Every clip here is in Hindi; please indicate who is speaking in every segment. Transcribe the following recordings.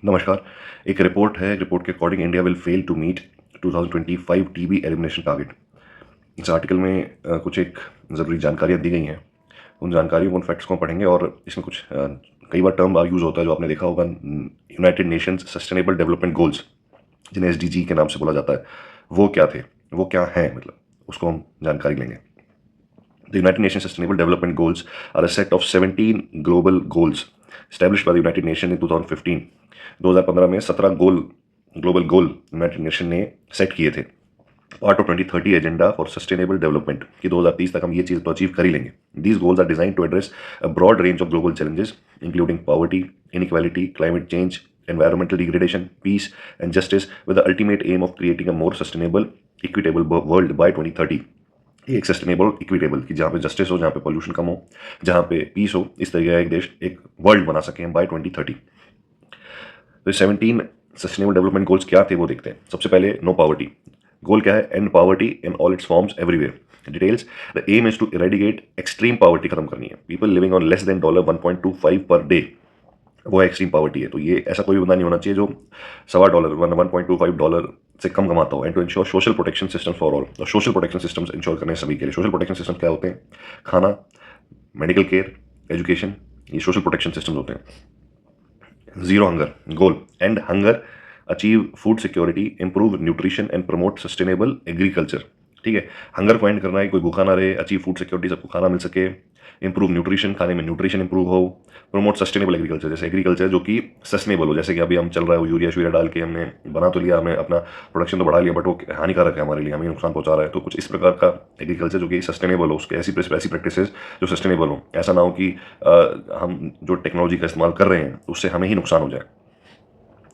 Speaker 1: नमस्कार। एक रिपोर्ट के according India will fail to meet 2025 TB elimination target. इस आर्टिकल में कुछ एक ज़रूरी जानकारियाँ दी गई हैं। उन जानकारियों को, उन फैक्ट्स को पढ़ेंगे और इसमें कुछ कई बार टर्म यूज़ होता है जो आपने देखा होगा, United Nations sustainable development goals, जिन्हें एसडीजी के नाम से बोला जाता है। वो क्या थे, वो क्या हैं, मतलब उसको हम जानकारी लेंगे। The United Nations Sustainable Development Goals are a set of 17 global goals established by the United Nations in 2015. 2015 में 17 ग्लोबल गोल यूनाइटेड नेशन ने सेट किए थे, part of 2030 agenda for sustainable development कि 2030 तक हम ये चीज़ तो अचीव कर ही लेंगे। These goals are designed to address a broad range of global challenges including poverty, inequality, climate change, environmental degradation, peace and justice with the ultimate aim of creating a more sustainable, equitable world by 2030। एक सस्टेनेबल इक्विटेबल कि जहाँ पे जस्टिस हो, जहाँ पे पोल्यूशन कम हो, जहाँ पे पीस हो, इस तरीके का एक देश, एक वर्ल्ड बना सकें बाय 2030। तो 17 सस्टेनेबल डेवलपमेंट गोल्स क्या थे वो देखते हैं। सबसे पहले नो पॉवर्टी गोल क्या है? End poverty in all its forms everywhere. Details: the aim is to eradicate extreme poverty, खत्म करनी है। People living on less than $1.25 per day, वो एक्सट्रीम पॉवर्टी है। तो ये ऐसा कोई बंदा नहीं होना चाहिए जो $1.25 $1.25 से कम कमाता हो। And to ensure social protection system for all, और सोशल प्रोटेक्शन सिस्टम्स इंश्योर करने सभी के लिए। सोशल प्रोटेक्शन सिस्टम क्या होते हैं? खाना, मेडिकल केयर, एजुकेशन, ये सोशल प्रोटेक्शन सिस्टम्स होते हैं। Zero hunger goal, and hunger, achieve food security, improve nutrition and promote sustainable agriculture. ठीक है, हंगर को एंड करना है, कोई भूखा ना रहे, अचीव फूड सिक्योरिटी, सबको खाना मिल सके, इंप्रूव न्यूट्रिशन, खाने में न्यूट्रिशन इंप्रूव हो, प्रमोट सस्टेनेबल एग्रीकल्चर, जैसे एग्रीकल्चर जो कि सस्टेनेबल हो, जैसे कि अभी हम चल रहा है वो यूरिया शूरिया डाल के हमने बना तो लिया, हमें अपना प्रोडक्शन तो बढ़ा लिया, बट वो हानिकारक है हमारे लिए, हमें नुकसान पहुंचा रहा है। तो कुछ इस प्रकार का एग्रीकल्चर जो कि सस्टेनेबल हो, उसके ऐसी प्रैक्टिसेस जो सस्टेनेबल हो। ऐसा ना हो कि हम जो टेक्नोलॉजी का इस्तेमाल कर रहे हैं उससे हमें ही नुकसान हो जाए।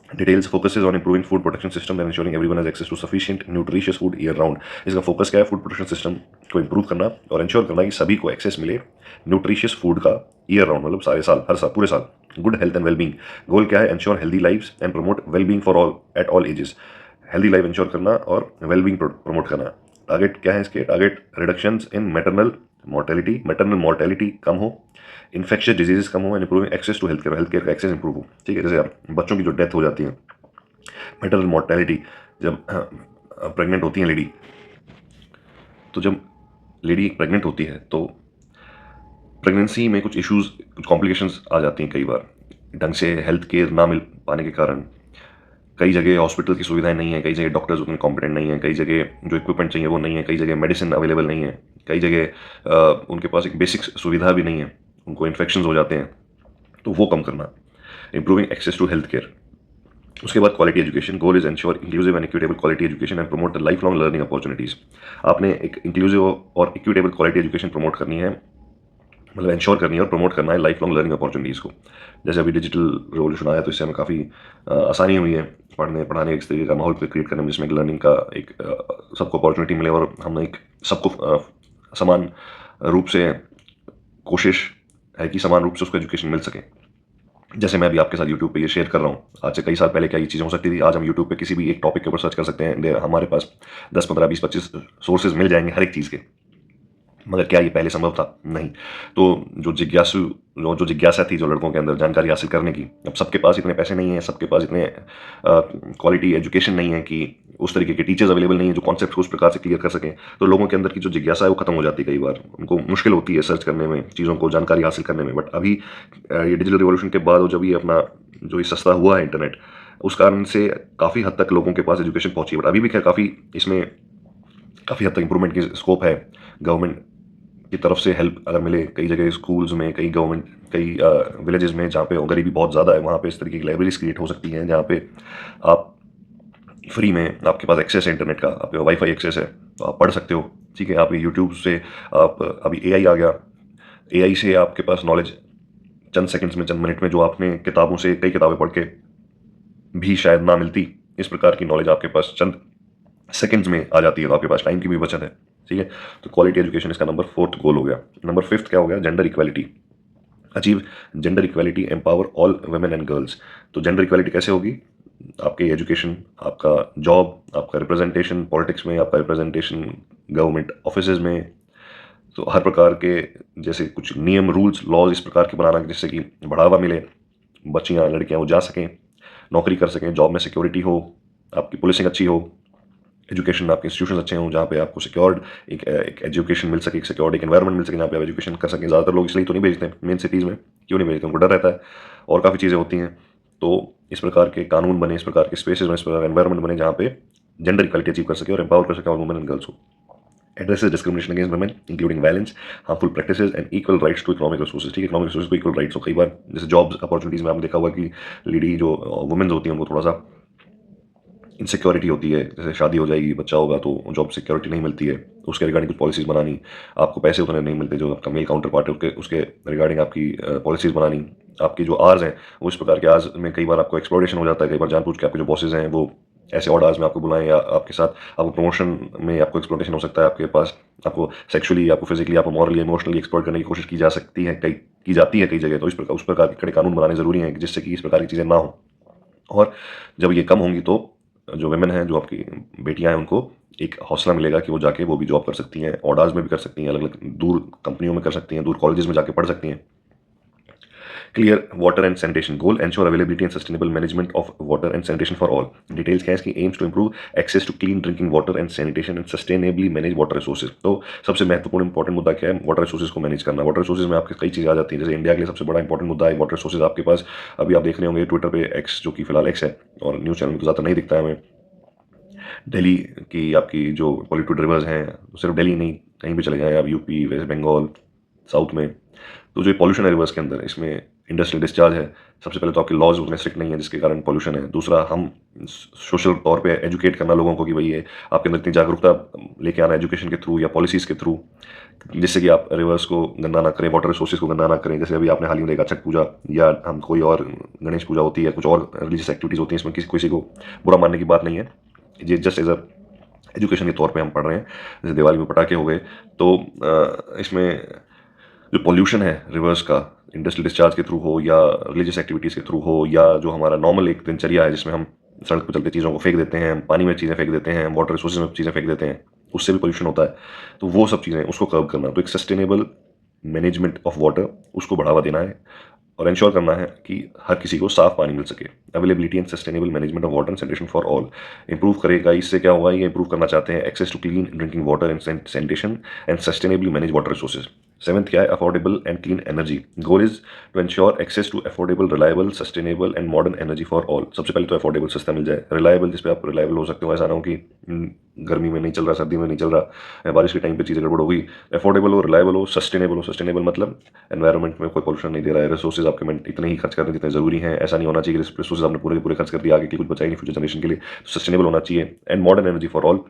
Speaker 1: Details: focuses on improving food protection system and ensuring everyone has access to sufficient nutritious food year round। इसका फोकस क्या है? फूड प्रोटेक्शन सिस्टम को इंप्रूव करना और इंश्योर करना कि सभी को एक्सेस मिले न्यूट्रिशियस फूड का ईयर राउंड, मतलब सारे साल, हर साल, पूरे साल। गुड हेल्थ एंड वेलबींग गोल क्या है? Ensure healthy lives and promote wellbeing for all at all ages. Healthy life ensure करना और वेलबींग प्रमोट करना। टारगेट क्या है इसके? टारगेट रिडक्शंस इन मैटरनल मोर्टेलिटी कम हो, इन्फेक्शियस डिजीजेस कम हो, and improving access to health care का एक्सेस इंप्रूव हो। ठीक है, जैसे आप बच्चों की जो डेथ हो जाती है, मैटरनल मोर्टेलिटी, जब प्रेग्नेंट होती हैं लेडी, तो जब लेडी प्रेग्नेंट होती है तो प्रेगनेंसी में कुछ इश्यूज, कुछ कॉम्प्लिकेशंस आ जाती हैं कई बार, ढंग से हेल्थ केयर ना मिल पाने के कारण। कई जगह हॉस्पिटल की सुविधाएं नहीं है, कई जगह डॉक्टर्स उतने कॉम्पिटेंट नहीं है, कई जगह जो इक्विपमेंट चाहिए वो नहीं है, कई जगह मेडिसिन अवेलेबल नहीं है, कई जगह उनके पास एक बेसिक सुविधा भी नहीं है, उनको इन्फेक्शन हो जाते हैं। तो वो कम करना, improving access to health care. उसके बाद quality education goal is ensure inclusive and equitable quality education and promote the life long learning opportunities. आपने एक इंक्लूसिव और इक्विटेबल क्वालिटी एजुकेशन प्रमोट करनी है, मतलब इंश्योर करनी है और प्रमोट करना है लाइफ लॉन्ग लर्निंग अपॉर्चुनिटीज़ को। जैसे अभी डिजिटल रिवोल्यूशन आया तो इससे हमें काफ़ी आसानी हुई है पढ़ाने इस तरीके का माहौल क्रिएट करने में, जिसमें लर्निंग का एक सबको अपॉर्चुनिटी मिले और हम एक सबको समान रूप से कोशिश है कि समान रूप से उसको एजुकेशन मिल सके। जैसे मैं अभी आपके साथ यूट्यूब पे ये शेयर कर रहा हूँ, आज से कई साल पहले क्या ये चीज़ें हो सकती थी? आज हम यूट्यूब पे किसी भी एक टॉपिक के ऊपर सर्च कर सकते हैं, हमारे पास 10 15 20 25 सोर्सेज मिल जाएंगे हर एक चीज़ के। मगर क्या ये पहले संभव था? नहीं। तो जो जिज्ञासा थी जो लड़कों के अंदर जानकारी हासिल करने की, अब सबके पास इतने पैसे नहीं है, सबके पास इतने क्वालिटी एजुकेशन नहीं है, कि उस तरीके के टीचर्स अवेलेबल नहीं है जो कॉन्सेप्ट को उस प्रकार से क्लियर कर सकें। तो लोगों के अंदर की जो जिज्ञासा है वो खत्म हो जाती है, कई बार उनको मुश्किल होती है सर्च करने में, चीज़ों को जानकारी हासिल करने में। बट अभी ये डिजिटल रिवॉल्यूशन के बाद, जब ये अपना जो ये सस्ता हुआ है इंटरनेट, उस कारण से काफ़ी हद तक लोगों के पास एजुकेशन पहुंची है। बट अभी भी खैर काफ़ी इसमें काफ़ी हद तक इंप्रूवमेंट की स्कोप है। गवर्नमेंट की तरफ से हेल्प अगर मिले, कई जगह स्कूल्स में, कई विलेजेस में जहाँ पे गरीबी बहुत ज़्यादा है, वहाँ पे इस तरीके की लाइब्रेरीज क्रिएट हो सकती हैं, जहाँ पे आप फ्री में, आपके पास एक्सेस है इंटरनेट का, आपके वाईफाई एक्सेस है, तो आप पढ़ सकते हो। ठीक है, आप यूट्यूब से, आप अभी एआई आ गया, एआई से आपके पास नॉलेज चंद सेकंड्स में, चंद मिनट में, जो आपने किताबों से कई किताबें पढ़ के भी शायद ना मिलती, इस प्रकार की नॉलेज आपके पास चंद सेकंड्स में आ जाती है। तो आपके पास टाइम की भी बचत है। ठीक है, तो क्वालिटी एजुकेशन इसका नंबर 4th गोल हो गया। नंबर 5th क्या हो गया? Gender equality. Achieve gender equality, empower all women and girls. तो जेंडर इक्वालिटी कैसे होगी? आपके एजुकेशन, आपका जॉब, आपका रिप्रेजेंटेशन पॉलिटिक्स में, आपका रिप्रेजेंटेशन गवर्नमेंट ऑफिस में, तो हर प्रकार के जैसे कुछ नियम, रूल्स, लॉज इस प्रकार के बनाना जिससे कि बढ़ावा मिले, बच्चियाँ, लड़कियाँ वो जा सकें, नौकरी कर सकें, जॉब में सिक्योरिटी हो, आपकी पुलिसिंग अच्छी हो, एजुकेशन आपके इंस्टीट्यूशन अच्छे हों जहाँ पे आपको सिक्योर्ड एक एजुकेशन मिल सके, एक सिक्योर्ड एक एनवायरनमेंट मिल सके जहाँ पे आप एजुकेशन कर सकें। ज़्यादातर लोग इसलिए तो नहीं भेजते मेन सिटीज़ में, क्यों नहीं भेजते? उनको डर रहता है और काफ़ी चीज़ें होती हैं। तो इस प्रकार के कानून बने, इस प्रकार के स्पेसेस बने, इस प्रकार का एनवायरनमेंट बने जहाँ पे जेंडर इक्वालिटी अचीव कर सके और एम्पावर कर सके ऑल वुमेन एंड गर्ल्स को। Addresses discrimination against women including violence, harmful practices and equal rights to economic resources. ठीक है, इकोनॉमिक रिसोर्सेज को इक्वल राइट्स हो। कई बार जैसे जॉब्स अपॉर्चुनिटीज़ में आपने देखा होगा कि लेडी जो वुमेन्स होती हैं उनको थोड़ा सा इनसिक्योरिटी होती है, जैसे शादी हो जाएगी, बच्चा होगा तो जॉब सिक्योरिटी नहीं मिलती है, उसके रिगार्डिंग कुछ पॉलिसीज़ बनानी, आपको पैसे उतने नहीं मिलते, जो आपका मेल काउंटर पार्ट है उसके रिगार्डिंग आपकी पॉलिसीज़ बनानी, आपकी जो आर्स हैं वो इस प्रकार के आर्स में कई बार आपको एक्सप्लॉयटेशन हो जाता है, कई बार जानबूझ के आपके जो बॉसेज हैं वो ऐसे ऑड आर्स में आपको बुलाएं या आपके साथ आपको प्रमोशन में आपको एक्सप्लॉयटेशन हो सकता है, आपके पास आपको सेक्सुअली, आपको फिजिकली, आपको मॉरली, इमोशनली एक्सप्लॉयट करने की कोशिश की जा सकती है, की जाती है कई जगह। तो इस प्रकार उस प्रकार के कड़े कानून बनाने ज़रूरी हैं जिससे कि इस प्रकार की चीज़ें ना हो। और जब ये कम होंगी तो जो वुमेन हैं, जो आपकी बेटियां हैं, उनको एक हौसला मिलेगा कि वो जाके वो भी जॉब कर सकती हैं, ऑर्डर्स में भी कर सकती हैं, अलग अलग दूर कंपनियों में कर सकती हैं, दूर कॉलेजेस में जाके पढ़ सकती हैं। Clear water and sanitation goal ensure availability and sustainable management of water and sanitation for all. Details क्या है इसकी? Aims to improve access to clean drinking water and sanitation and sustainably manage water resources. तो सबसे महत्वपूर्ण इंपॉर्टेंट मुद्दा क्या है? वाटर रिसोर्सेज को मैनेज करना। वाटर रिसोर्सेज में आपके कई चीज़ें आ जाती हैं, जैसे इंडिया के लिए सबसे बड़ा इंपॉर्टेंट मुद्दा है वाटर रिसोर्सेज। आपके पास अभी आप देख रहे होंगे ट्विटर पे एक्स, जो कि फिलहाल एक्स है और न्यूज़ चैनल में तो ज़्यादा नहीं दिखता है हमें, दिल्ली की आपकी जो पॉल्यूटेड रिवर्स हैं, सिर्फ दिल्ली नहीं, कहीं भी चले जाएँ आप, यूपी, वेस्ट बंगाल, साउथ में, तो जो पॉल्यूशन है रिवर्स के अंदर, इसमें इंडस्ट्रियल डिस्चार्ज है। सबसे पहले तो आपके लॉज उतने स्ट्रिक्ट नहीं है जिसके कारण पॉल्यूशन है। दूसरा, हम सोशल तौर पे एजुकेट करना लोगों को कि भाई ये आपके अंदर इतनी जागरूकता लेके आना एजुकेशन के थ्रू या पॉलिसीज़ के थ्रू, जिससे कि आप रिवर्स को गंदा ना करें, वाटर रिसोर्सेज को गंदा ना करें। जैसे अभी आपने हाल ही में देखा छठ पूजा या हम कोई और गणेश पूजा होती है, कुछ और रिलीजियस एक्टिविटीज़ होती हैं, इसमें किसी को बुरा मानने की बात नहीं है, ये जस्ट एज अ एजुकेशन के तौर पे हम पढ़ रहे हैं। जैसे दिवाली में पटाखे हो गए, तो इसमें जो पॉल्यूशन है रिवर्स का, इंडस्ट्रियल डिस्चार्ज के थ्रू हो या रिलीजियस एक्टिविटीज़ के थ्रू हो, या जो हमारा नॉर्मल एक दिनचर्या है जिसमें हम सड़क पर चलते चीज़ों को फेंक देते हैं, पानी में चीज़ें फेंक देते हैं, वाटर रिसोर्सेज में चीज़ें फेंक देते हैं, उससे भी पॉल्यूशन होता है। तो वो सब चीज़ें उसको कर्व करना, तो एक सस्टेनेबल मैनेजमेंट ऑफ वाटर, उसको बढ़ावा देना है और इंश्योर करना है कि हर किसी को साफ पानी मिल सके। Availability and sustainable management of water and sanitation for all improve करेगा। इससे क्या होगा? ये इंप्रूव करना चाहते हैं access to clean drinking water and sanitation and sustainably manage water resources. Seventh क्या है? Affordable and clean energy. Goal is to ensure access to affordable, reliable, sustainable and modern energy for all. सबसे पहले तो अफोर्डेबल, सस्ता मिल जाए, रिलायबल जिसपे आप रिलायबल हो सकते हो, ऐसा ना हो कि गर्मी में नहीं चल रहा, सर्दी में नहीं चल रहा, बारिश के टाइम पे चीज़ें गड़बड़ हो गई। अफोर्डेबल हो, रिलायबल हो, सस्टेनेबल हो। सस्टेनेबल मतलब एनवायरनमेंट में कोई पॉल्यूशन नहीं दे रहा है, रिसोर्सेज आपके में इतने ही खर्च करने जितने जरूरी हैं। ऐसा नहीं होना चाहिए कि रिसोर्सेज आपने पूरे के पूरे खर्च कर दिया, आगे के लिए कुछ बचा ही नहीं फ्यूचर जनरेशन के लिए। सस्टेनेबल होना चाहिए। And modern energy for all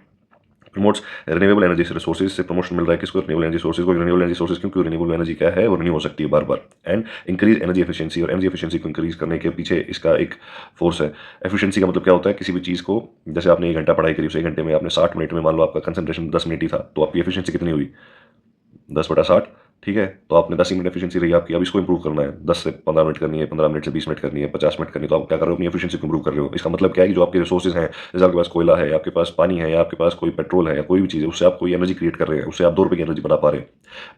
Speaker 1: promotes renewable energy resources से प्रमोशन मिल रहा है किसको? रिन्यूएबल एनर्जी सोर्सेज को। रिन्यूएबल एनर्जी सोर्सेज क्योंकि रिन्यूएबल एनर्जी क्या है? वो रिन्यू हो सकती है बार बार। एंड इंक्रीज एनर्जी एफिशिएंसी, और एनर्जी एफिशिएंसी को इंक्रीज करने के पीछे इसका एक फोर्स है। एफिशिएंसी का मतलब क्या होता है? किसी भी चीज़ को, जैसे आपने 1 घंटा पढ़ाई करी, उस 1 घंटे में आपने 60 मिनट में, मान लो आपका कंसंट्रेशन 10 मिनट ही था, तो आपकी एफिशिएंसी कितनी हुई? 10/60। ठीक है, तो आपने 10 ही मिनट एफिशिएंसी रही आपकी। अब इसको इंप्रूव करना है, 10 से 15 मिनट करनी है, 15 मिनट से 20 मिनट करनी है, 50 मिनट करनी है, तो आप क्या कर रहे हो? अपनी एफिशिएंसी को इंप्रूव कर रहे हो। इसका मतलब क्या है कि जो आपके रिसोर्सेज हैं, जैसे आपके पास कोयला है, या आपके पास पानी है, या आपके पास कोई पेट्रोल है, या कोई भी चीज़ है, उससे आप कोई एनर्जी क्रिएट कर रहे हैं, उससे आप 2 रुपये की एनर्जी बना पा रहे हैं,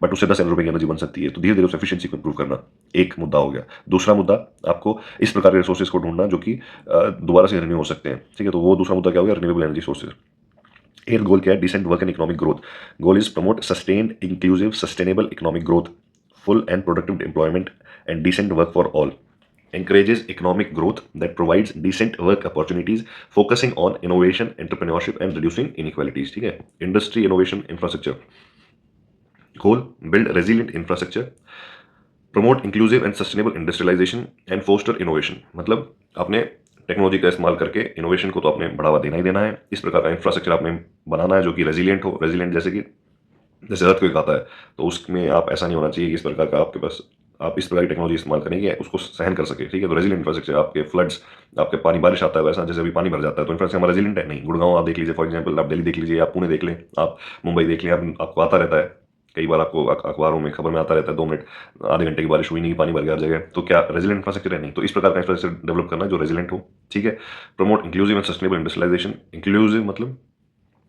Speaker 1: बट उससे 10 रुपये की एनर्जी बन सकती है। तो धीरे धीरे उस एफिशिएंसी को इंप्रूव करना एक मुद्दा हो गया। दूसरा मुद्दा, आपको इस प्रकार के रिसोर्सेज को ढूंढना जो कि दोबारा से रिन्यू हो सकते हैं। ठीक है, तो वो दूसरा मुद्दा क्या हो गया? Renewable energy sources. Eight goal क्या है? Decent work and economic growth. Goal is promote sustained, inclusive, sustainable economic growth, full and productive employment and decent work for all. Encourages economic growth that provides decent work opportunities, focusing on innovation, entrepreneurship and reducing inequalities. ठीक है, industry innovation infrastructure. Goal, build resilient infrastructure, promote inclusive and sustainable industrialization and foster innovation. मतलब आपने टेक्नोलॉजी का इस्तेमाल करके इनोवेशन को तो आपने बढ़ावा देना ही देना है। इस प्रकार का इंफ्रास्ट्रक्चर आपने बनाना है जो कि रेजिलियंट हो। रेजिलियंट जैसे अर्थक्वेक आता है, तो उसमें आप, ऐसा नहीं होना चाहिए कि इस प्रकार का आपके पास, आप इस प्रकार की टेक्नोलॉजी इस्तेमाल करेंगे उसको सहन कर सके। ठीक है, तो रेजिलियंट इंफ्रास्ट्रक्चर, आपके फ्लड्स, आपके पानी बारिश आता है वैसा, जैसे अभी पानी भर जाता है, तो इंफ्रास्ट्रक्चर हमारा रेजिलियंट है नहीं। गुड़गांव आप देख लीजिए फॉर एग्जांपल, आप दिल्ली देख लीजिए, आप पुणे देख लें, आप मुंबई देख लें, आपको आता रहता है, कई बार आपको अखबारों में खबर में आता रहता है, 2 मिनट, आधे घंटे की बारिश हुई नहीं, पानी भर गया हर जगह। तो क्या रेजिलियंट इंफ्रास्ट्रक्चर है? नहीं। तो इस प्रकार का इंफ्रास्ट्रक्चर डेवलप करना जो रेजिलियंट हो। ठीक है, promote inclusive and sustainable industrialisation. Inclusive मतलब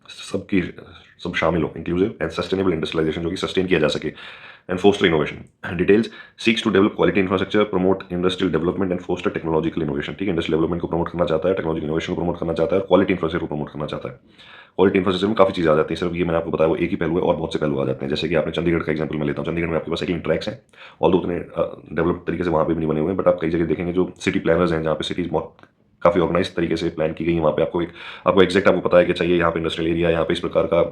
Speaker 1: सबकी, सब शामिल हो, इंक्लूसिव एंड सस्टेनेबल इंडस्ट्रियलाइजेशन, जो कि सस्टेन किया जा सके। and foster innovation. Details: seeks to develop quality infrastructure, promote industrial development and foster technological innovation. ठीक है, इंडस्ट्रियल डेवलपमेंट को प्रमोट करना चाहता है, टेक्नोलॉजिकल इनोवेशन को प्रमोट करना चाहता है और क्वालिटी इंफ्रास्ट्रक्चर को प्रमोट करना चाहता है। क्वालिटी इंफ्रास्ट्रक्चर में काफ़ी चीज़ आ जाती है, सिर्फ ये मैंने आपको बताया वो एक ही पहलू है और बहुत से पहलू आ जाते हैं। जैसे कि आपने चंडीगढ़ का एग्जांपल मैं लेता हूँ, चंडीगढ़ में आपके पास साइकिलिंग ट्रैक्स हैं, ऑल्दो उतने डेवलप तरीके से वहाँ पे भी नहीं बने हुए हैं, बट आप कई जगह देखेंगे जो सिटी प्लानर्स हैं, जहाँ पे सिटीज़ बहुत काफ़ी ऑर्गेनाइज तरीके से प्लान की गई है, वहाँ पे आपको एग्जैक्ट आपको पता है कि चाहिए यहाँ पे इंडस्ट्रियल एरिया, यहाँ पे इस प्रकार का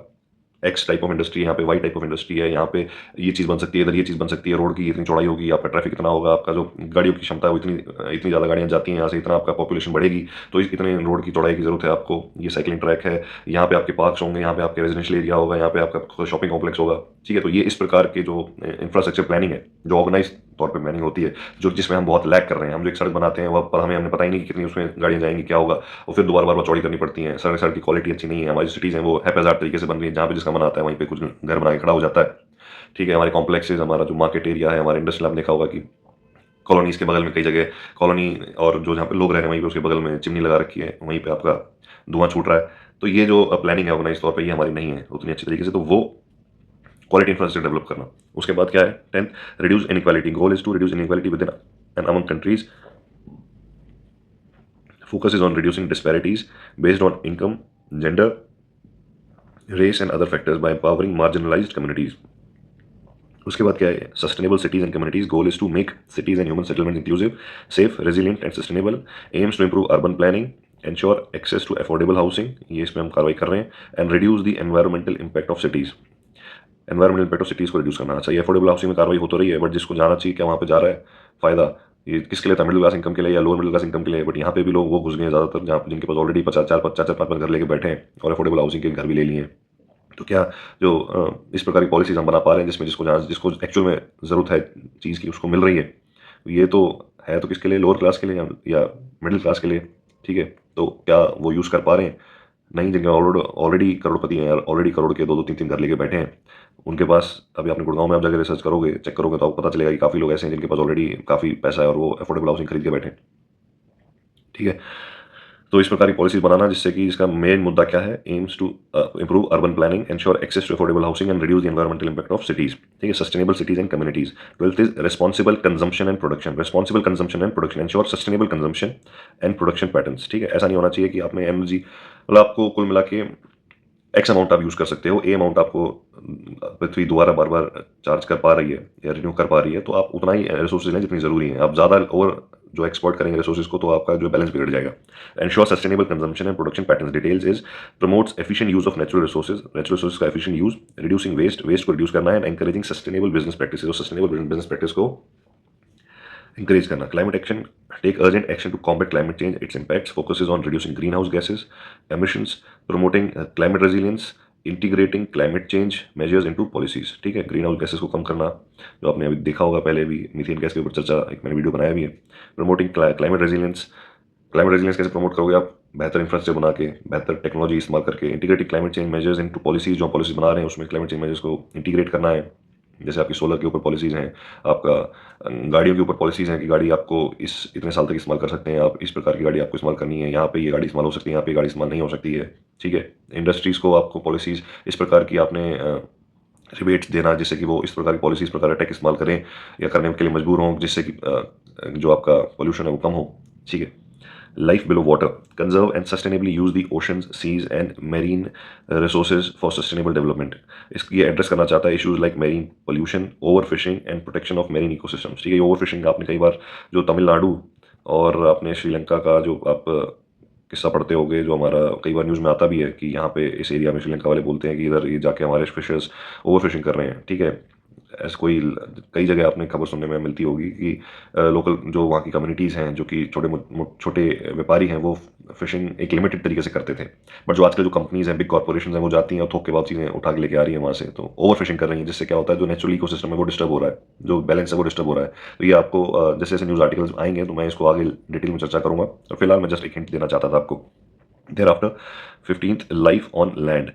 Speaker 1: एक्स टाइप ऑफ इंडस्ट्री है, यहाँ पे वाई टाइप ऑफ इंडस्ट्री है, यहाँ पे ये चीज़ बन सकती है, इधर ये चीज़ बन सकती है, रोड की इतनी चौड़ाई होगी, आपका ट्रैफिक इतना होगा, आपका जो गाड़ियों की क्षमता है वो इतनी ज़्यादा गाड़ियाँ जाती हैं यहाँ से, इतना आपका पॉपुलेशन बढ़ेगी, तो इतने रोड की चौड़ाई की जरूरत है आपको, ये साइकिलिंग ट्रैक है, यहाँ पे आपके पार्क्स होंगे, यहाँ पे आपके रेजिडेंशियल एरिया होगा, यहाँ पे आपका शॉपिंग कॉम्प्लेक्स होगा। ठीक है, तो ये इस प्रकार के जो इंफ्रास्ट्रक्चर प्लानिंग है, जो ऑर्गेनाइज तौर पर प्लानिंग होती है, जो जिसमें हम बहुत लैक कर रहे हैं। हम जो एक सड़क बनाते हैं वह पर हमने पता ही नहीं कि कितनी उसमें गाड़ियाँ जाएंगी, क्या होगा, और फिर दोबारा बार चौड़ी करनी पड़ती हैं। सड़क की क्वालिटी अच्छी नहीं है, हमारी सिटीज़ हैं वो हैप्पैज़ार्ड तरीके से बन रही है, जहाँ पे जिसका मन आता है वहीं पे कुछ घर बना के खड़ा हो जाता है। ठीक है, हमारे कॉम्प्लेक्सेज, हमारा जो मार्केट एरिया है, हमारे इंडस्ट्रियल, आपने देखा होगा कि कॉलोनीज के बगल में कई जगह कॉलोनी और जो जहाँ पे लोग रह रहे हैं वहीं पे उसके बगल में चिमनी लगा रखी है, वहीं पे आपका धुआं छूट रहा है। तो ये जो प्लानिंग है ऑर्गेनाइज तौर पे, ये हमारी नहीं है उतनी अच्छी तरीके से, तो वो क्वालिटी इंफ्रास्ट्रक्चर डेवलप करना। उसके बाद क्या है, 10th, reduce inequality. Goal is to reduce inequality within and among countries. Focuses on reducing disparities based on income, gender, race and other factors by empowering marginalized communities. उसके बाद क्या है, sustainable cities and communities. Goal is to make cities and human settlement inclusive, safe, resilient and sustainable. Aims to improve urban planning, ensure access to affordable housing, ये इसमें हम कार्रवाई कर रहे हैं, and reduce the environmental impact of cities. Environmental impact of cities को रिड्यूस करना। अच्छा, ये अफोर्डेबल हाउसिंग में कार्रवाई हो तो रही है, बट जिसको जाना चाहिए क्या वहाँ पे जा रहा है फायदा, ये किसके लिए था, मिडिल क्लास इनकम के लिए या लोअर मिडिल क्लास इनकम के लिए। बट यहाँ पे भी लोग वो घुस गए हैं ज़्यादातर, जहाँ जिनके पास ऑलरेडी 50 4 5 घर लेके बैठे हैं और अफोर्डेबल हाउसिंग के घर भी ले लिए हैं। तो क्या जो इस प्रकार की पॉलिसीज हम बना पा रहे हैं जिसमें जिसको एक्चुअल में ज़रूरत है चीज़ की उसको मिल रही है, ये तो है, तो किसके लिए, लोअर क्लास के लिए या मिडिल क्लास के लिए। ठीक है, तो क्या वो यूज़ कर पा रहे हैं, नहीं। जिनके ऑलरेडी करोड़पति हैं, ऑलरेडी करोड़ के 2 2 3 3 घर लेके बैठे हैं, उनके पास, अभी आपने गुड़गांव में आप जाकर रिसर्च करोगे, चेक करोगे, तो आपको पता चलेगा कि काफ़ी लोग ऐसे हैं जिनके पास ऑलरेडी काफ़ी पैसा है और वो अफोर्डेबल हाउसिंग खरीद के बैठे हैं। ठीक है, तो इस प्रकार की पॉलिसीज बनाना जिससे कि इसका मेन मुद्दा क्या है, aims to improve urban planning, ensure access to affordable housing and reduce the environmental impact of cities. ठीक है, sustainable cities and communities. 12th is responsible consumption and production. Responsible consumption and production, ensure sustainable consumption and production patterns. ठीक है, ऐसा नहीं होना चाहिए कि आपने एनर्जी, मतलब आपको कुल मिला के एक्स अमाउंट आप यूज़ कर सकते हो, ए अमाउंट आपको पृथ्वी दोबारा बार बार चार्ज कर पा रही है या रिन्यू कर पा रही है, तो आप उतना ही रिसोर्सेज लें जितनी ज़रूरी है। आप ज़्यादा और जो एक्सपोर्ट करेंगे रिसोर्सेज को, तो आपका जो बैलेंस बिगड़ जाएगा। Ensure sustainable consumption and production patterns. Details is promotes efficient use of natural resources का एफिशिएंट यूज, रिड्यूसिंग वेस्ट को रिड्यूस करना है, and encouraging sustainable business practices. और सस्टेनेबल बिजनेस प्रैक्टिस को encourage करना। Climate action, take urgent action to combat climate change, its impacts, focuses on reducing greenhouse gases emissions, promoting climate resilience, integrating climate change measures into policies। ठीक है, ग्रीन हाउस गैसेस को कम करना, जो आपने अभी देखा होगा पहले भी, मीथेन गैस के ऊपर चर्चा एक मैंने वीडियो बनाया भी है। प्रमोटिंग क्लाइमेट रेजिलियंस कैसे प्रमोट करोगे आप, बेहतर इंफ्रास्ट्रक्चर बना के, बेहतर टेक्नोलॉजी इस्तेमाल करके। Integrating climate change measures into policies, जो पॉलिसीज बना रहे हैं उसमें क्लाइमेट चेंज मेजर्स को इंटीग्रेट करना है। जैसे आपकी सोलर के ऊपर पॉलिसीज़ हैं, आपका गाड़ियों के ऊपर पॉलिसीज़ हैं कि गाड़ी आपको इस इतने साल तक इस्तेमाल कर सकते हैं, आप इस प्रकार की गाड़ी आपको इस्तेमाल करनी है, यहाँ पे ये गाड़ी इस्तेमाल हो सकती है, यहाँ पे गाड़ी इस्तेमाल नहीं हो सकती है। ठीक है, इंडस्ट्रीज़ को आपको पॉलिसीज़ इस प्रकार की आपने रिबेट्स देना जिससे कि वो इस प्रकार की पॉलिसी, इस प्रकार का टेक इस्तेमाल करें या करने के लिए मजबूर हों, जिससे कि जो आपका पोल्यूशन है वो कम हो। ठीक है, life below water, conserve and sustainably use the oceans, seas and marine resources for sustainable development। इसकी ये एड्रेस करना चाहता है issues like marine pollution, over fishing and protection of marine ecosystems. ठीक है, ओवर फिशिंग आपने कई बार जो तमिलनाडु और अपने श्रीलंका का जो आप किस्सा पढ़ते होगे, जो हमारा कई बार न्यूज़ में आता भी है कि यहाँ पे इस एरिया में श्रीलंका वाले बोलते हैं कि इधर ये जाके हमारे फिशर्स ओवर फिशिंग कर रहे हैं। ठीक है, ऐसे कई जगह आपने खबर सुनने में मिलती होगी कि लोकल जो वहाँ की कम्युनिटीज़ हैं, जो कि छोटे व्यापारी हैं, वो फिशिंग एक लिमिटेड तरीके से करते थे, बट जो आजकल जो कंपनीज़ हैं, बिग कॉर्पोरेशन हैं, वो जाती हैं और थोक के बाद चीज़ें उठा के लेके आ रही हैं वहाँ से, तो ओवर फिशिंग कर रही हैं, जिससे क्या होता है जो नेचुरल इकोसिस्टम है वो डिस्टर्ब हो रहा है, जो बैलेंस है वो डिस्टर्ब हो रहा है। तो ये आपको जैसे जैसे न्यूज़ आर्टिकल्स आएंगे तो मैं इसको आगे डिटेल में चर्चा करूँगा, और फिलहाल मैं जस्ट एक हिंट देना चाहता था आपको। Thereafter, 15th, life on land.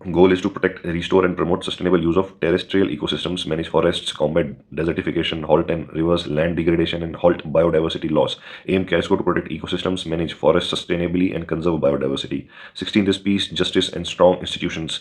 Speaker 1: Goal is to protect, restore and promote sustainable use of terrestrial ecosystems, manage forests, combat desertification, halt and reverse land degradation and halt biodiversity loss. Aim क्या इसको, to protect ecosystems, manage forests sustainably and conserve biodiversity. 16th is peace, justice and strong institutions.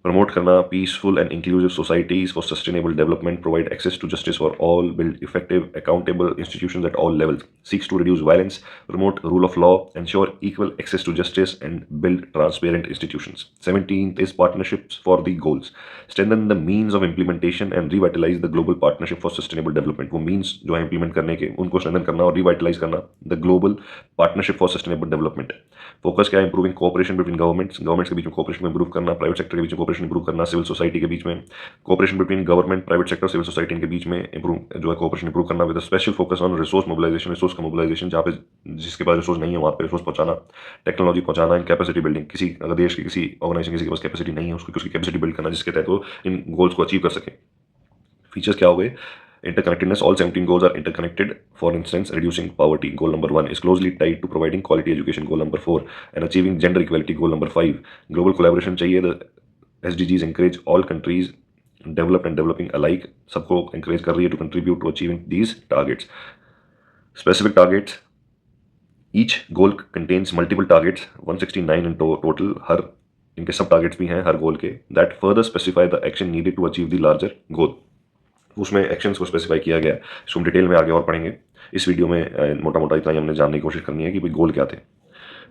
Speaker 1: Promote करना peaceful and inclusive societies for sustainable development, provide access to justice for all, build effective accountable institutions at all levels, seeks to reduce violence, promote rule of law, ensure equal access to justice and build transparent institutions. 17th is partnerships for the goals. Strengthen the means of implementation and revitalize the global partnership for sustainable development. वो means जो है implement करने के उनको strengthen करना और revitalize करना the global partnership for sustainable development. Focus क्या है? इंप्रूविंग कोऑपरेशन बिटवीन गवर्नमेंट्स के बीच में कोऑपरेशन इंप्रूव करना, प्राइवेट सेक्टर के बीच में कोऑपरेशन इंप्रूव करना, सिविल सोसाइटी के बीच में cooperation between government, private sector, civil society के बीच में इंप्रूव जो है कोऑपरेशन इंप्रूव करना with special focus on resource mobilisation, resource का मोबिलाइजेशन, जहाँ पे जिसके पास रिसोर्स नहीं है वहाँ पे रिसोर्स पहुँचाना, टेक्नोलॉजी पहुँचाना, इन कैपेसिटी बिल्डिंग, किसी अगर देश की किसी ऑर्गेनाइजेशन किसी के पास कैपेसिटी नहीं है उसकी कैपेसिटी बिल्ड करना जिसके तहत वो इन गोल्स को अचीव कर सके। फीचर्स क्या हो गए? Interconnectedness, all 17 goals are interconnected. For instance, reducing poverty, goal number 1, is closely tied to providing quality education, goal number 4, and achieving gender equality, goal number 5. Global collaboration चाहिए, the SDGs encourage all countries, developed and developing alike, सबको encourage कर रही है to contribute to achieving these targets. Specific targets, each goal contains multiple targets, 169 in total, हर इनके सब टारगेट्स भी हैं हर गोल के, that further specify the action needed to achieve the larger goal. उसमें एक्शंस को स्पेसिफाई किया गया है, इसको हम डिटेल में आगे और पढ़ेंगे। इस वीडियो में मोटा मोटा इतना ही हमने जानने की कोशिश करनी है कि भाई गोल क्या थे।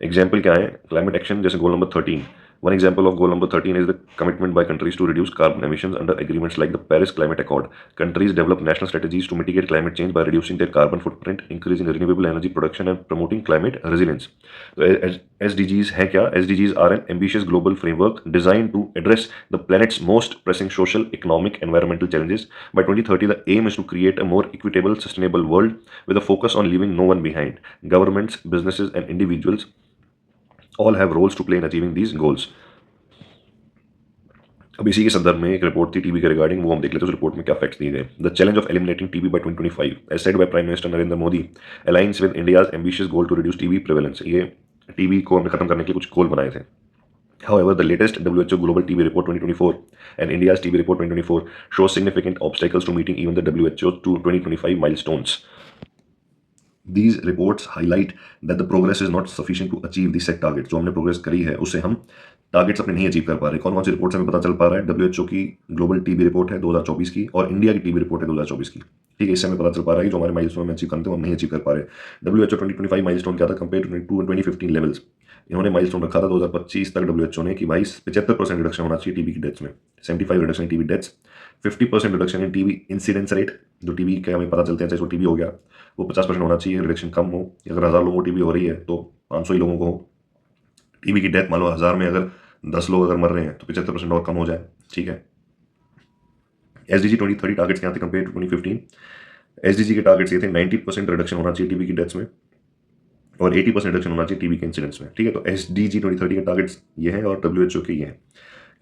Speaker 1: एग्जाम्पल क्या है? क्लाइमेट एक्शन, जैसे goal number 13, one example of goal number 13 is the commitment by countries to reduce carbon emissions under agreements like the Paris climate accord. Countries develop national strategies to mitigate climate change by reducing their carbon footprint, increasing renewable energy production and promoting climate resilience. तो एसडीजीज है क्या? SDGs are an ambitious global framework designed to address the planet's most pressing social, economic, environmental challenges. By 2030, the aim is to create a more equitable, sustainable world with a focus on leaving no one behind. Governments, businesses, and individuals all have roles to play in achieving these goals. अब इसी के संदर्भ में एक रिपोर्ट थी टीबी के रिगार्डिंग, वो हम देख लेते हैं उस रिपोर्ट में क्या फैक्ट्स दिए गए। The challenge of eliminating TB by 2025 as said by prime minister Narendra Modi aligns with India's ambitious goal to reduce TB prevalence. ये टीबी को हमने खत्म करने के लिए कुछ गोल बनाए थे। However, the latest WHO Global TB Report 2024 and India's TB Report 2024 shows significant obstacles to meeting even the WHO's 2025 milestones. These reports highlight that the progress is not sufficient to achieve the set targets. जो हमने प्रोग्रेस करी है उससे हम टारगेट्स अपने नहीं अचीव कर पा रहे। कौन कौन सी रिपोर्ट से हमें पता चल पा रहा है? WHO की ग्लोबल टीबी रिपोर्ट है 2024 की और इंडिया की टीबी रिपोर्ट है 2024 की। ठीक है, इससे हमें पता चल पा रहा है कि जो हमारे माइलस्टोन में अचीव करते हैं हम नहीं अचीव कर पा रहे। WHO 2025 माइलस्टोन क्या था कंपेयर टू 2015 लेवल्स? इन्होंने माइलस्टोन रखा था 2025 तक WHO ने कि भाई 75% रिडक्शन होना चाहिए टीबी की डेथ्स में, 75 reduction in TB deaths, 50% reduction in TB incidence rate, जो टीबी के हमें पता चलते हैं चाहे टीबी हो गया वो 50% होना चाहिए, रिडक्शन कम हो। अगर 1000 लोगों को टीबी हो रही है तो 500 ही लोगों को हो। टीबी की डेथ मान लो 1000 में अगर 10 लोग अगर मर रहे हैं तो 75% और कम हो जाए। ठीक है, एसडीजी 2030 टारगेट्स क्या थे कंपेयर टू 2015? एसडीजी के टारगेट्स ये थे 90% रिडक्शन होना चाहिए टीबी की डेथ्स में और 80% रिडक्शन होना चाहिए टीबी के इंसिडेंट्स में। ठीक है, तो एसडीजी 2030 के टारगेट्स ये हैं और डब्ल्यूएचओ के ये हैं।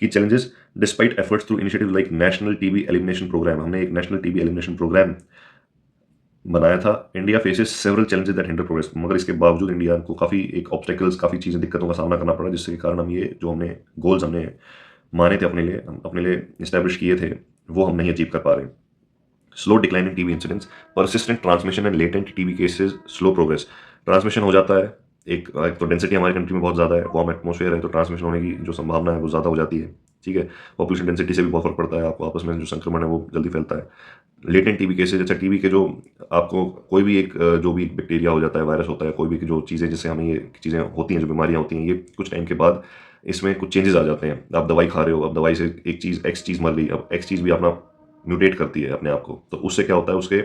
Speaker 1: Key challenges, despite efforts through initiative like national TB elimination programme, हमने एक नेशनल टीबी एलिमिनेशन प्रोग्राम बनाया था। India faces several challenges that hinder progress, मगर इसके बावजूद इंडिया को काफ़ी एक ऑब्स्टेकल्स, काफ़ी चीज़ें, दिक्कतों का सामना करना पड़ा, जिसके कारण हम ये जो हमने गोल्स हमने माने थे अपने लिए इस्टेब्लिश किए थे वो हम नहीं अचीव कर पा रहे। Slow decline in TB incidents, persistent transmission and latent TB cases, slow progress. Transmission हो जाता है, एक तो डेंसिटी हमारी कंट्री में बहुत ज़्यादा है, वार्म एटमॉस्फेयर है, तो ट्रांसमिशन होने की जो संभावना है वो ज़्यादा हो जाती है। ठीक है, पॉपुलेशन डेंसिटी से भी बहुत फर्क पड़ता है, आपको आपस में जो संक्रमण है वो जल्दी फैलता है। लेटेंट टीबी केसेज, अच्छा टीबी के जो आपको कोई भी एक जो भी बैक्टीरिया हो जाता है, वायरस होता है, कोई भी जो चीज़ें जिससे हमें ये चीज़ें होती हैं, जो बीमारियाँ होती हैं, ये कुछ टाइम के बाद इसमें कुछ चेंजेस आ जाते हैं। आप दवाई खा रहे हो, अब दवाई से एक चीज़ एक्स चीज़ मर गई, अब एक्स चीज़ भी अपना म्यूटेट करती है अपने आप को, तो उससे क्या होता है, उसके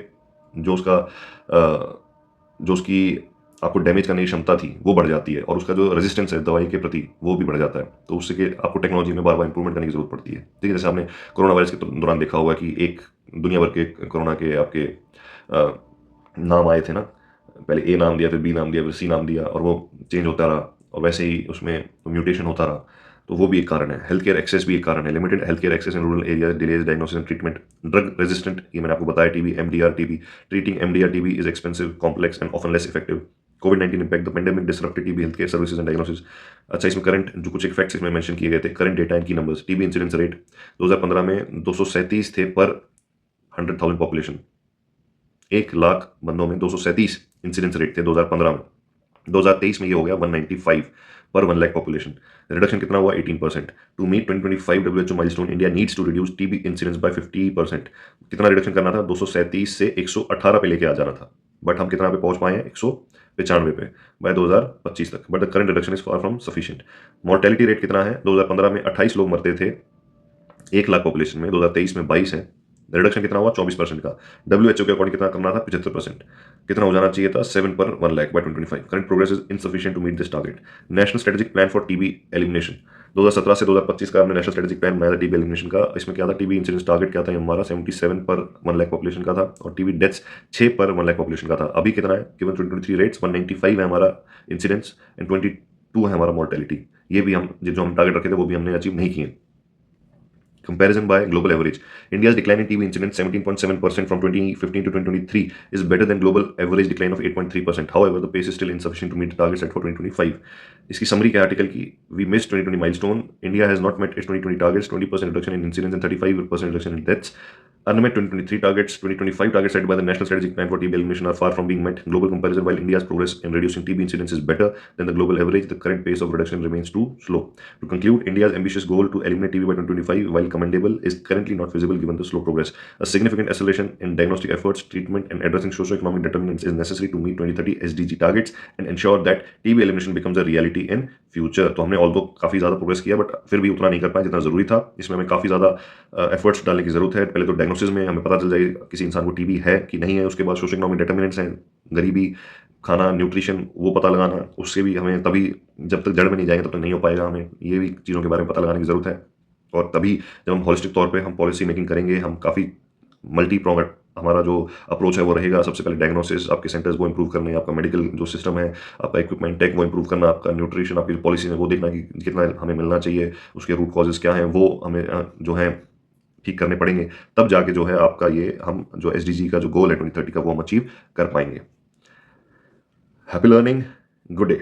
Speaker 1: जो उसकी आपको डैमेज करने की क्षमता थी वो बढ़ जाती है और उसका जो रेजिस्टेंस है दवाई के प्रति वो भी बढ़ जाता है। तो उससे कि आपको टेक्नोलॉजी में बार बार इंप्रूवमेंट करने की जरूरत पड़ती है। ठीक है, जैसे आपने कोरोना वायरस के दौरान देखा होगा कि एक दुनिया भर के कोरोना के आपके नाम आए थे ना, पहले ए नाम दिया, फिर बी नाम दिया, फिर सी नाम दिया और वो चेंज होता रहा और वैसे ही उसमें म्यूटेशन होता रहा। तो वो भी एक कारण है। हेल्थ केयर एक्सेस भी एक कारण है। Limited health care access in rural areas, delays diagnosis and treatment, drug resistant, ये मैंने आपको बताया, TB, MDR TB, treating MDR TB is expensive, complex and often less effective. कोविड-19 impact, the pandemic disrupted TB health care services and diagnosis. अच्छा, इसमें करंट जो कुछ एक फैक्ट्स इसमें मेंशन किए गए थे, करंट डेटा इनकी नंबर्स। टीबी इंसिडेंस रेट 2015 में 237 थे पर 100,000 पॉपुलेशन, 1 लाख बंदों में 237 इंसिडेंस रेट थे 2015 में। 2023 में ये हो गया 195 पर 1 लाख पॉपुलेशन। रिडक्शन कितना हुआ? 18%। To meet 2025 WHO milestone, India needs to reduce TB incidence by 50%। कितना रिडक्शन करना था? 237 से 118 पे लेके आ जाना था, बट हम कितना पे पहुंच पाए हैं? 195 पे बाय 2025 तक। But the current reduction is far from sufficient. Mortality rate कितना है? 2015 में 28 लोग मरते थे 1 लाख पॉपुलेशन में, 2023 में 22 है। रिडक्शन कितना हुआ? 24% का। डब्ल्यूएचओ के अकॉर्डिंग कितना करना था? 75%। कितना हो जाना चाहिए था? 7 पर 1 lakh by 2025। Current progress is insufficient to meet this target. National strategic plan for TB elimination 2017 से 2025 का हमने नेशनल स्ट्रेटेजिक प्लान बनाया था टीबी एलिमिनेशन का। इसमें क्या था? टीबी इंसिडेंस टारगेट क्या था हमारा? 77 पर 1 लाख पॉपुलेशन का था, और टीबी डेथ्स 6 पर 1 लाख पॉपुलेशन का था। अभी कितना है? केवल 2023 रेट्स 195 है हमारा इंसिडेंस एंड 22 है हमारा मोर्टेलिटी। ये भी हम जो हम टारगेट रखे थे वो भी हमने अचीव नहीं किए। Comparison by global average. India's decline in TB incidence 17.7% from 2015 to 2023 is better than global average decline of 8.3%. However, the pace is still insufficient to meet the target set for 2025. इसकी समरी क्या आर्टिकल की? We missed 2020 milestone. India has not met its 2020 targets. 20% reduction in incidence and 35% reduction in deaths. Unmet 2023 targets, 2025 targets set by the National Strategic Plan for TB elimination are far from being met. Global comparison, while India's progress in reducing TB incidence is better than the global average, the current pace of reduction remains too slow. To conclude, India's ambitious goal to eliminate TB by 2025, while commendable, is currently not feasible given the slow progress. A significant acceleration in diagnostic efforts, treatment, and addressing socio-economic determinants is necessary to meet 2030 SDG targets and ensure that TB elimination becomes a reality in future. तो हमने ऑल्दो काफ़ी ज़्यादा प्रोग्रेस किया, बट फिर भी उतना नहीं कर पाए जितना ज़रूरी था। इसमें हमें काफ़ी ज़्यादा एफर्ट्स डालने की ज़रूरत है। पहले तो डायग्नोसिस में हमें पता चल जाए किसी इंसान को टीबी है कि नहीं है। उसके बाद सोशल इकोनॉमिक डिटर्मिनेंट्स हैं, गरीबी, खाना, न्यूट्रिशन, वो पता लगाना। उससे भी हमें तभी, जब तक जड़ में नहीं जाएंगे तब तक नहीं हो पाएगा। हमें ये भी चीज़ों के बारे में पता लगाने की ज़रूरत है। और तभी जब हम होलिस्टिक तौर पे हम पॉलिसी मेकिंग करेंगे, हम काफ़ी मल्टी प्रोंग हमारा जो अप्रोच है वो रहेगा। सबसे पहले डायग्नोसिस, आपके सेंटर्स वो इंप्रूव करने, आपका मेडिकल जो सिस्टम है, आपका इक्विपमेंट टेक वो इंप्रूव करना, आपका न्यूट्रिशन, आपकी पॉलिसी है वो देखना कि कितना हमें मिलना चाहिए, उसके रूट कॉजेज़ क्या हैं, वो हमें जो है ठीक करने पड़ेंगे। तब जाके जो है आपका ये हम जो एसडीजी का जो गोल है 2030 का वो हम अचीव कर पाएंगे। Happy learning, good day.